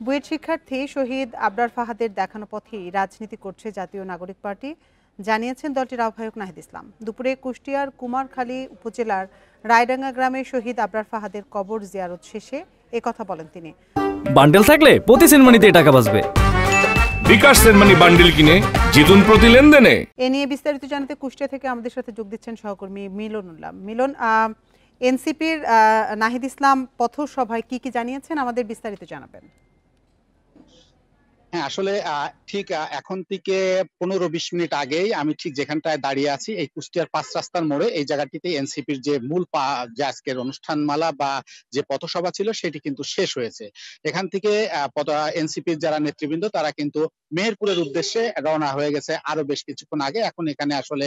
বুয়েট শিক্ষার্থী শহীদ আবরার ফাহাদের দেখানো পথেই রাজনীতি করছে জাতীয় নাগরিক পার্টি, জানিয়েছেন দলটির আহ্বায়ক নাহিদ ইসলাম। দুপুরে কুষ্টিয়ার কুমারখালী উপজেলার রায়ডাঙ্গা গ্রামে শহীদ আবরার ফাহাদের কবর জিয়ারত শেষে একথা বলেন তিনি। বান্ডেল থাকলে প্রতি সেনমানিতে টাকা বাঁচবে। বিকাশ সেনমানি বান্ডেল কিনে জিতুন প্রতি লেনদেনে। এ নিয়ে বিস্তারিত জানাতে কুষ্টিয়া থেকে আমাদের সাথে যোগ দিচ্ছেন সহকর্মী মিলনুল্লাহ। মিলন, এনসিপির নাহিদ ইসলাম পথসভায় কি জানিয়েছেন, আমাদের বিস্তারিত জানাবেন। হ্যাঁ, আসলে ঠিক এখন থেকে 15-20 মিনিট আগেই আমি ঠিক যেখানটায় দাঁড়িয়ে আছি, এই কুষ্টিয়ার 5 রাস্তার মোড়ে, এই জায়গাটিতে এনসিপির যে মূল যে আজকের অনুষ্ঠানমালা বা যে পথসভা ছিল সেটি কিন্তু শেষ হয়েছে। এখান থেকে এনসিপির যারা নেতৃবৃন্দ তারা কিন্তু মেহেরপুরের উদ্দেশ্যে রওনা হয়ে গেছে আরো বেশ কিছুক্ষণ আগে। এখন এখানে আসলে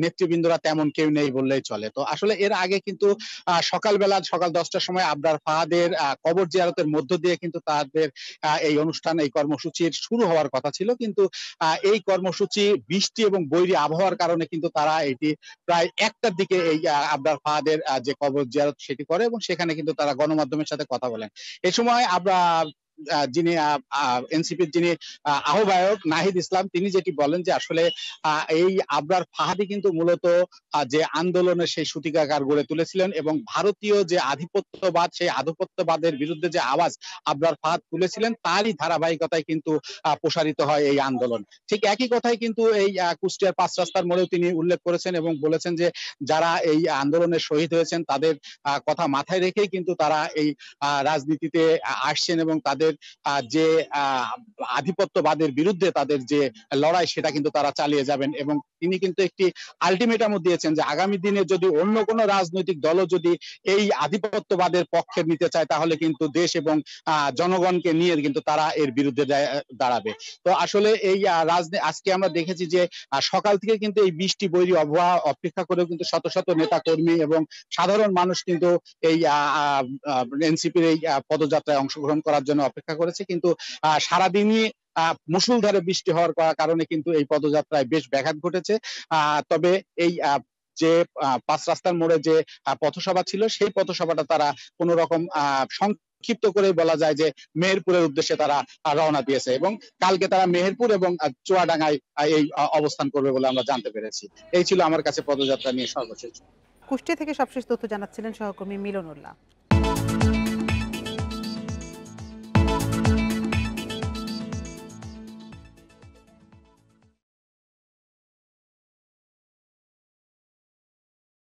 নেতৃবৃন্দরা তেমন কেউ নেই বললেই চলে। তো আসলে এর আগে কিন্তু সকাল 10টার সময় আবরার ফাহাদের কবর জিয়ারতের মধ্য দিয়ে কিন্তু তাদের এই অনুষ্ঠান, এই কর্মসূচির শুরু হওয়ার কথা ছিল, কিন্তু এই কর্মসূচি বৃষ্টি এবং বৈরী আবহাওয়ার কারণে কিন্তু তারা এটি প্রায় 1টার দিকে এই আবরার ফাহাদের যে কবর জিয়ারত সেটি করে এবং সেখানে কিন্তু তারা গণমাধ্যমের সাথে কথা বলেন। এই সময় যিনি এনসিপির যিনি আহ্বায়ক নাহিদ ইসলাম, তিনি যেটি বলেন যে আসলে এই আবরার ফাহাদি কিন্তু মূলত যে আন্দোলনের সেই সূতিকাগার গড়ে তুলেছিলেন এবং ভারতীয় যে আধিপত্যবাদ, সেই আধিপত্যবাদের বিরুদ্ধে যে আওয়াজ আবরার ফাহাদ তুলেছিলেন তারই ধারাবাহিকতায় কিন্তু প্রসারিত হয় এই আন্দোলন। ঠিক একই কথাই কিন্তু এই কুষ্টিয়ার 5 রাস্তার মোড়েও তিনি উল্লেখ করেছেন এবং বলেছেন যে যারা এই আন্দোলনে শহীদ হয়েছেন তাদের কথা মাথায় রেখেই কিন্তু তারা এই রাজনীতিতে আসছেন এবং তাদের যে আধিপত্যবাদের বিরুদ্ধে তাদের যে লড়াই সেটা কিন্তু তারা চালিয়ে যাবেন। এবং তিনি কিন্তু একটি আলটিমেটামও দিয়েছেন যে আগামী দিনে যদি অন্য কোনো রাজনৈতিক দলও যদি এই আধিপত্যবাদের পক্ষে নিতে চায় তাহলে কিন্তু দেশ এবং জনগণকে নিয়ে কিন্তু তারা এর বিরুদ্ধে দাঁড়াবে। তো আসলে এই আজকে আমরা দেখেছি যে সকাল থেকে কিন্তু এই বৃষ্টি বৈরী আবহাওয়া অপেক্ষা করেও কিন্তু শত শত নেতা কর্মী এবং সাধারণ মানুষ কিন্তু এই এনসিপির এই পদযাত্রায় অংশগ্রহণ করার জন্য অপেক্ষা করেছে, কিন্তু সারাদিনই মুষলধারে বৃষ্টি হওয়ার কারণে কিন্তু এই পদযাত্রায় বেশ ব্যাঘাত ঘটেছে। তবে এই যে 5 রাস্তার মোড়ে যে পথসভা ছিল সেই পথসভাটা তারা কোন রকম সংক্ষিপ্ত করে বলা যায় যে মেহেরপুরের উদ্দেশ্যে তারা রওনা দিয়েছে এবং কালকে তারা মেহেরপুর এবং চুয়াডাঙ্গায় এই অবস্থান করবে বলে আমরা জানতে পেরেছি। এই ছিল আমার কাছে পদযাত্রা নিয়ে সর্বশেষ। কুষ্টিয়া থেকে সবশেষ তথ্য জানাচ্ছিলেন সহকর্মী মিলনুল্লাহ।